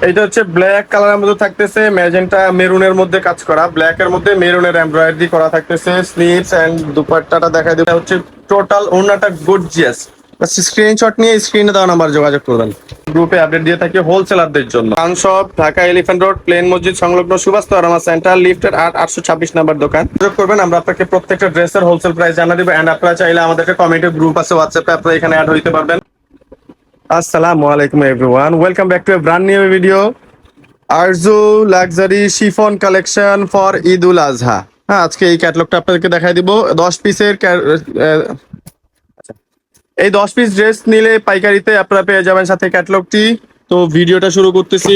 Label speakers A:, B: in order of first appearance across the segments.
A: এইটা হচ্ছে ব্ল্যাক কালারের মধ্যে থাকতেছে, ম্যাজেন্টা মেরুনের মধ্যে কাজ করা, ব্ল্যাক এর মধ্যে মেরুনের এমব্রয়ডারি করা থাকতেছে। স্লিভস এন্ড দুপাট্টাটা দেখা দিবে হচ্ছে টোটাল ওড়নাটা গর্জিয়াস। স্ক্রিনশট নিয়ে স্ক্রিনে দেওয়া নাম্বার যোগাযোগ করবেন। গ্রুপে আপডেট দিয়ে থাকি হোলসেলারদের জন্য। Khan shop, Dhaka Elephant Road, প্লেন মসজিদ সংলগ্ন সুভাষ তারামা সেন্টার, লিফটের 826 নাম্বার দোকান। যোগাযোগ করবেন, আমরা আপনাকে প্রত্যেকটা ড্রেসের হোলসেল প্রাইস জানা দিব। এন্ড আপনারা চাইলে আমাদের কমিউনিটি গ্রুপ আছে হোয়াটসঅ্যাপে, আপনারা এখানে অ্যাড হইতে পারবেন। আসসালামু আলাইকুম everyone, welcome back to a brand new video. Arzoo luxury chiffon collection for Eid ul Azha. হ্যাঁ, আজকে এই ক্যাটালগটা আপনাদেরকে দেখাই দিব। 10 পিসের এই 10 পিস ড্রেস নিলে পাইকারিতে আপনারা পেয়ে যাবেন সাথে ক্যাটালগটি। তো ভিডিওটা শুরু করতেছি।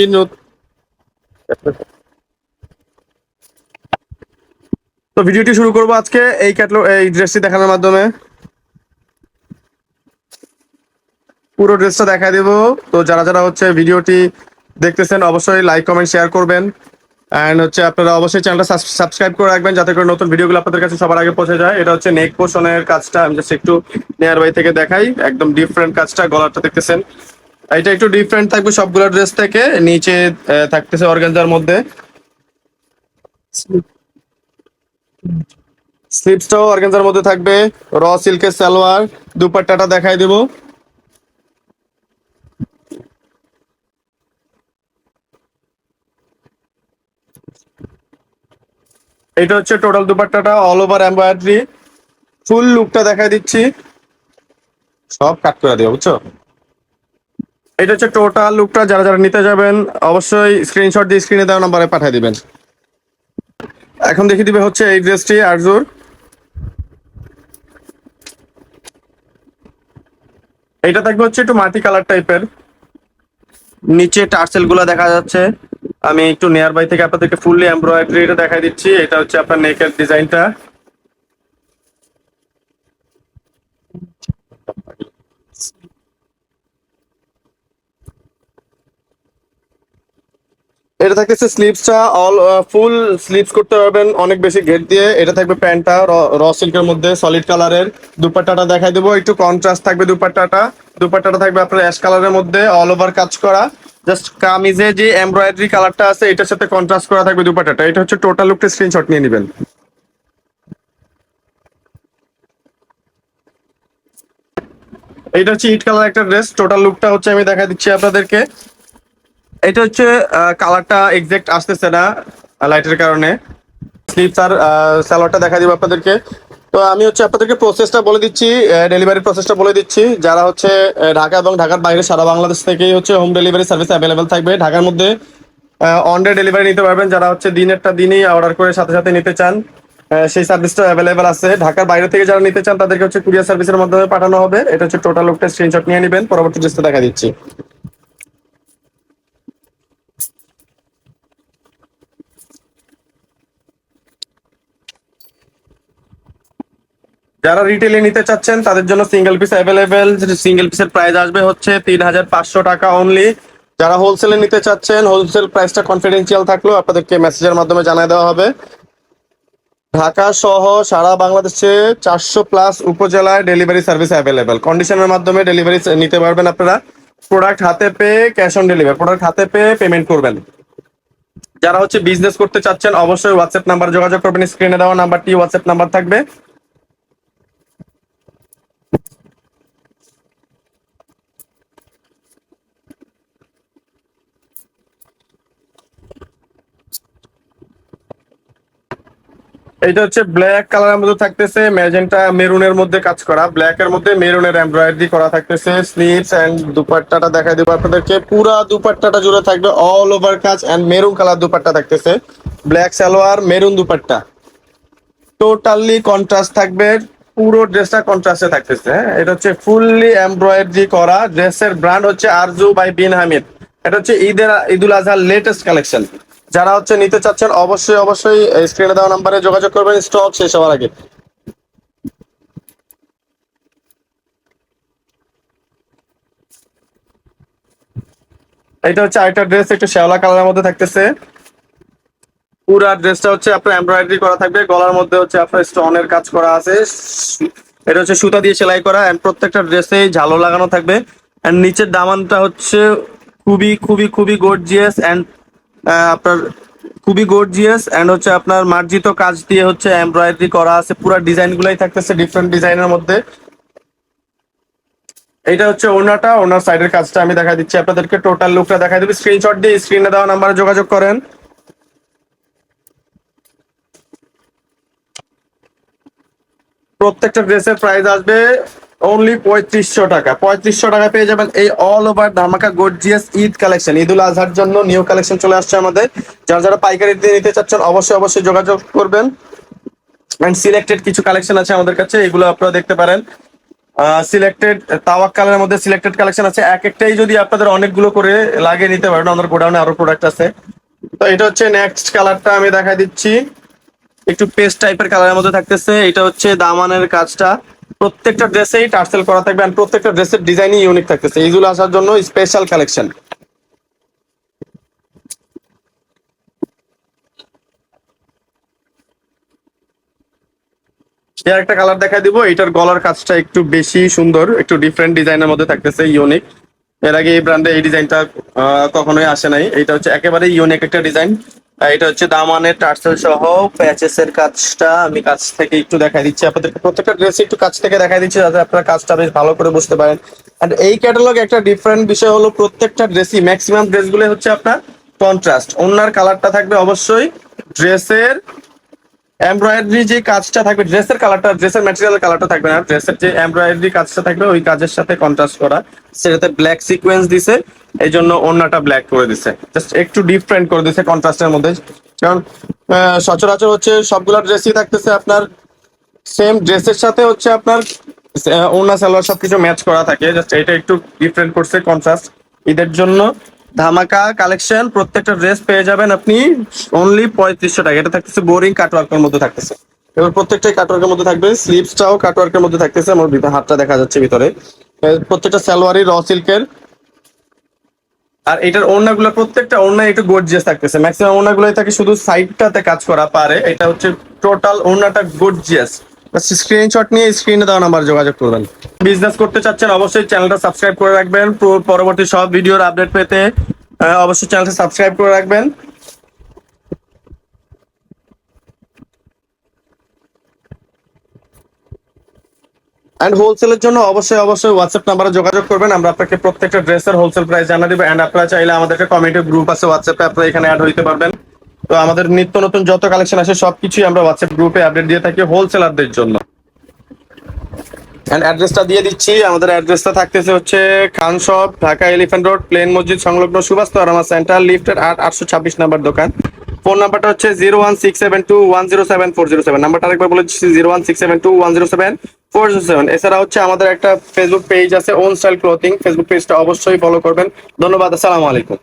A: তো ভিডিওটি শুরু করবো আজকে এই ড্রেসটি দেখানোর মাধ্যমে। পুরো ড্রেসটা দেখাই দেব। তো যারা যারা হচ্ছে ভিডিওটি দেখতেছেন অবশ্যই লাইক কমেন্ট শেয়ার করবেন। অ্যান্ড হচ্ছে আপনারা অবশ্যই চ্যানেলটা সাবস্ক্রাইব করে রাখবেন যাতে করে নতুন ভিডিওগুলো আপনাদের কাছে সবার আগে পৌঁছে যায়। এটা হচ্ছে নেক পোর্শনের কাজটা, আমি জাস্ট একটু নিয়ার বাই থেকে দেখাই। একদম ডিফারেন্ট কাজটা, গলাটা দেখতেছেন এটা একটু ডিফারেন্ট থাকবে সবগুলো ড্রেস থেকে। নিচে থাকতেছে অর্গানজার মধ্যে, স্লিপসটাও অর্গানজার মধ্যে থাকবে। র সিল্কের সালোয়ার, দুপাট্টাটা দেখাই দেবো। এটা হচ্ছে টোটাল দুপাট্টাটা, অল ওভার এমব্রয়ডারি। ফুল লুকটা দেখাই দিচ্ছি, সব কাট করে দিও, বুঝছো। এটা হচ্ছে টোটাল লুকটা। যারা যারা নিতে যাবেন অবশ্যই স্ক্রিনশট দিয়ে স্ক্রিনে দেওয়া নাম্বারে পাঠিয়ে দিবেন। এখন দেখিয়ে দিবে হচ্ছে এই ড্রেসটি আরজুর। এটা থাকবে হচ্ছে একটু মাটি কালার টাইপের, নিচে টার্সেল গুলা দেখা যাচ্ছে। আমি একটু নিয়ার বাই থেকে আপনাদেরকে ফুললি এমব্রয়ডারিটা দেখাই দিচ্ছি। এটা হচ্ছে আপনার নেকের ডিজাইনটা। এটা থাকতেছে স্লিভসটা, অল ফুল স্লিভস করতে পারবেন অনেক বেশি ঘের দিয়ে। এটা থাকবে প্যান্টটা র সিল্কের মধ্যে সলিড কালারের। দুপাট্টাটা দেখাই দেবো, একটু কন্ট্রাস্ট থাকবে দুপাট্টাটা। দুপাট্টাটা থাকবে আপনার অ্যাশ কালারের মধ্যে, অল ওভার কাজ করা। জাস্ট কামিজে যে এমব্রয়ডারি কালারটা আছে এটার সাথে কন্ট্রাস্ট করা থাকবে দুপাট্টাটা। এটা হচ্ছে টোটাল লুকটা, স্ক্রিনশট নিয়ে নেবেন। এটা হচ্ছে ইট কালার একটা ড্রেস। টোটাল লুকটা হচ্ছে আমি দেখা দিচ্ছি আপনাদেরকে। এটা হচ্ছে কালারটা এক্সাক্ট আসতেছে না লাইটের কারণে। স্লিপস আর সালোয়ারটা দেখা দিব আপনাদেরকে। তো আমি হচ্ছে আপনাদেরকে প্রসেসটা বলে দিচ্ছি, ডেলিভারি প্রসেসটা বলে দিচ্ছি। যারা হচ্ছে ঢাকা এবং ঢাকার বাইরে সারা বাংলাদেশ থেকেই হচ্ছে হোম ডেলিভারি সার্ভিস অ্যাভেলেবেল থাকবে। ঢাকার মধ্যে অন ডে ডেলিভারি নিতে পারবেন। যারা হচ্ছে দিনেরটা দিনই অর্ডার করে সাথে সাথে নিতে চান, সেই সার্ভিসটা অ্যাভেলেবেল আছে। ঢাকার বাইরে থেকে যারা নিতে চান তাদেরকে হচ্ছে কুরিয়ার সার্ভিসের মাধ্যমে পাঠানো হবে। এটা হচ্ছে টোটাল লোকটা, স্ক্রিনশট নিয়ে নেবেন। পরবর্তী ড্রেসটা দেখা দিচ্ছি। যারা রিটেলে নিতে চাচ্ছেন তাদের জন্য সিঙ্গেল পিস অ্যাভেলেবেল। সিঙ্গেল পিসের প্রাইস আসবে হচ্ছে 3500 টাকা অনলি। যারা হোলসেলে নিতে চাচ্ছেন হোলসেল প্রাইসটা কনফিডেন্সিয়াল থাকলেও আপনাদেরকে মেসেজের মাধ্যমে জানিয়ে দেওয়া হবে। ঢাকা সহ সারা বাংলাদেশে 400+ উপজেলায় ডেলিভারি সার্ভিস অ্যাভেলেবেল। কন্ডিশনের মাধ্যমে ডেলিভারি নিতে পারবেন আপনারা। প্রোডাক্ট হাতে পেয়ে ক্যাশ অন ডেলিভারি, প্রোডাক্ট হাতে পেয়ে পেমেন্ট করবেন। যারা হচ্ছে বিজনেস করতে চাচ্ছেন অবশ্যই হোয়াটসঅ্যাপ নাম্বার যোগাযোগ করবেন। স্ক্রিনে দেওয়া নাম্বারটি হোয়াটসঅ্যাপ নাম্বার থাকবে। এটা হচ্ছে ব্ল্যাক কালারের মধ্যে থাকতেছে, ম্যাজেন্টা মেরুনের মধ্যে কাজ করা, ব্ল্যাক এর মধ্যে মেরুনের এমব্রয়ডারি করা থাকতেছে। স্লিভস এন্ড দুপাট্টাটা দেখাই দেবো আপনাদেরকে। পুরা দুপাট্টাটা জুড়ে থাকবে অল ওভার কাজ এন্ড মেরুন কালার দুপাট্টা থাকতেছে। Black salwar, maroon dupatta, totally contrast থাকবে। পুরো ড্রেসটা কন্ট্রাস্টে থাকতেছে। হ্যাঁ, এটা হচ্ছে ফুললি এমব্রয়ডারি করা। ড্রেসের ব্র্যান্ড হচ্ছে আরজু বাই বিন হামিদ। এটা হচ্ছে ঈদুল আজহার লেটেস্ট কালেকশন। যারা হচ্ছে নিতে চাচ্ছেন অবশ্যই অবশ্যই স্ক্রিনে দেওয়া নাম্বারে যোগাযোগ করবেন স্টক শেষ হওয়ার আগে। এটা হচ্ছে আরেকটা ড্রেস, একটু শ্যাওলা কালারের মধ্যে থাকতেছে। পুরা ড্রেসটা হচ্ছে আপনার এমব্রয়ডারি করা থাকবে। গলার মধ্যে হচ্ছে আপনার স্টোনের কাজ করা আছে। এটা হচ্ছে সুতা দিয়ে সেলাই করা, এন্ড প্রত্যেকটা ড্রেসে ঝালো লাগানো থাকবে। এন্ড নিচের দামানটা হচ্ছে খুবই খুবই খুবই গর্জিয়াস এন্ড আপনার খুবই গর্জিয়াস এন্ড হচ্ছে আপনার মার্জিত কাজ দিয়ে হচ্ছে এমব্রয়ডারি করা আছে, পুরো ডিজাইন গুলাই থাকতেছে ডিফারেন্ট ডিজাইনের মধ্যে। এটা হচ্ছে ওনাটা, ওনার সাইডের কাজটা আমি দেখা দিচ্ছি আপনাদেরকে, টোটাল লুকটা দেখা দিবি, স্ক্রিনশট দিয়ে স্ক্রিনে দেওয়া নাম্বারে যোগাযোগ করেন। প্রত্যেকটা ড্রেসের প্রাইস আসবে অনলি 3500 টাকা। 3500 টাকা পেয়ে যাবেন এই অল ওভার ধামাকা গর্জিয়াস ঈদ কালেকশন। ঈদুল আজহার জন্য নিউ কালেকশন চলে আসছে আমাদের। যারা যারা পাইকারি দিয়ে নিতে চাচ্ছেন অবশ্যই অবশ্যই যোগাযোগ করবেন। এন্ড সিলেক্টেড কিছু কালেকশন আছে আমাদের কাছে, এগুলো আপনারা দেখতে পারেন। সিলেক্টেড তাওয়াক্কালের মধ্যে সিলেক্টেড কালেকশন আছে, এক একটাই যদি আপনাদের অনেকগুলো করে লাগিয়ে নিতে পারেন, আমাদের গোডাউনে আরো প্রোডাক্ট আছে। তো এটা হচ্ছে নেক্সট কালারটা আমি দেখাই দিচ্ছি, একটু পেস্ট টাইপের কালারের মধ্যে থাকতেছে। এটা হচ্ছে দামানের কাজটা, প্রত্যেকটা ড্রেসেই টার্সেল করা থাকবে আর প্রত্যেকটা ড্রেসের ডিজাইনই ইউনিক থাকতেছে, ঈদুল আসার জন্য স্পেশাল কালেকশন। এর একটা কালার দেখাই দিব, এটার গলার কাজটা একটু বেশি সুন্দর, একটু ডিফারেন্ট ডিজাইনের মধ্যে থাকতেছে, ইউনিক। এর আগে এই ব্র্যান্ডে এই ডিজাইনটা কখনোই আসে নাই, এটা হচ্ছে একেবারে ইউনিক একটা ডিজাইন। এটা হচ্ছে দামানের টার্সেল সহ প্যাচেস এর কাজটা আমি কাছ থেকে একটু দেখাই দিচ্ছি আপনাদেরকে, প্রত্যেকটা ড্রেস একটু কাছ থেকে দেখাই দিচ্ছি যাতে আপনারা কাজটা বেশ ভালো করে বুঝতে পারেন। আর এই ক্যাটালগ একটা ডিফারেন্ট বিষয় হলো প্রত্যেকটা ড্রেসই ম্যাক্সিমাম ড্রেসগুলো হচ্ছে আপনার কন্ট্রাস্ট, ওনার কালারটা থাকবে অবশ্যই ড্রেসের এমব্রয়ডারি যে কাজটা থাকবে, ড্রেসের কালারটা, ড্রেসের ম্যাটেরিয়ালের কালারটা থাকবে না, ড্রেসের যে এমব্রয়ডারি কাজটা থাকবে ওই কাজের সাথে কন্ট্রাস্ট করা, সেটাতে ব্ল্যাক সিকোয়েন্স দিছে, এই জন্য ওড়নাটা ব্ল্যাক করে দিছে, জাস্ট একটু ডিফারেন্ট করে দিছে কন্ট্রাস্টের মধ্যে। কারণ সচরাচর হচ্ছে সবগুলা ড্রেসই থাকতেছে আপনার সেম ড্রেসের সাথে হচ্ছে আপনার ওড়না সালোয়ার সবকিছু ম্যাচ করা থাকে, জাস্ট এটা একটু ডিফারেন্ট করছে কন্ট্রাস্ট। ঈদের জন্য ধামাকা কালেকশন, প্রত্যেকটা ড্রেস পেয়ে যাবেন আপনি অনলি 3500 টাকা। এটা থাকতেছে বোরিং কাটওয়ার্কের মধ্যে থাকতেছে, এবার প্রত্যেকটাই কাটওয়ার্কের মধ্যে থাকবে, স্লিভসটাও কাটওয়ার্কের মধ্যে থাকতেছে, আমার হাতটা দেখা যাচ্ছে ভিতরে। প্রত্যেকটা সালোয়ারই র সিল্কের। আর এটার ওড়নাগুলো প্রত্যেকটা ওড়না একটু গর্জিয়াস থাকতেছে, ম্যাক্সিমাম ওড়নাগুলোই থাকে শুধু সাইডটাতে কাজ করা পারে, এটা হচ্ছে টোটাল ওড়নাটা গর্জিয়াস। স্ক্রিনশট নিয়ে স্ক্রিনে দেওয়া নাম্বার যোগাযোগ করবেন। বিজনেস করতে চাচ্ছেন অবশ্যই চ্যানেলটা সাবস্ক্রাইব করে রাখবেন, পরবর্তী সব ভিডিওর আপডেট পেতে অবশ্যই চ্যানেলটা সাবস্ক্রাইব করে রাখবেন। এন্ড হোলসেলের জন্য অবশ্যই অবশ্যই হোয়াটসঅ্যাপ নাম্বারে যোগাযোগ করবেন, আমরা আপনাকে প্রত্যেকটা ড্রেসের হোলসেল প্রাইস জানা দিব। এন্ড আপনারা চাইলে আমাদের একটা কমিউনিটি গ্রুপ আছে হোয়াটসঅ্যাপে, আপনারা এখানে অ্যাড হইতে পারবেন। তো আমাদের নিত্য নতুন যত কালেকশন আসে সবকিছুই আমরা হোয়াটসঅ্যাপ গ্রুপে আপডেট দিয়ে থাকি হোলসেলারদের জন্য। এন্ড অ্যাড্রেসটা দিয়ে দিচ্ছি, আমাদের অ্যাড্রেসটা থাকতেছে হচ্ছে Khan shop, Dhaka Elephant Road, প্লেন মসজিদ সংলগ্ন সুভাষ তারামা সেন্টার, লিফটের 826 নাম্বার দোকান। ফোন নাম্বারটা হচ্ছে 01672107407। নাম্বারটা আরেকবার বলে দিচ্ছি 01672107407। এছাড়া হচ্ছে আমাদের একটা ফেসবুক পেজ আছে ওন স্টাইল ক্লথিং, ফেসবুক পেজটা অবশ্যই ফলো করবেন। ধন্যবাদ, আসসালামু আলাইকুম।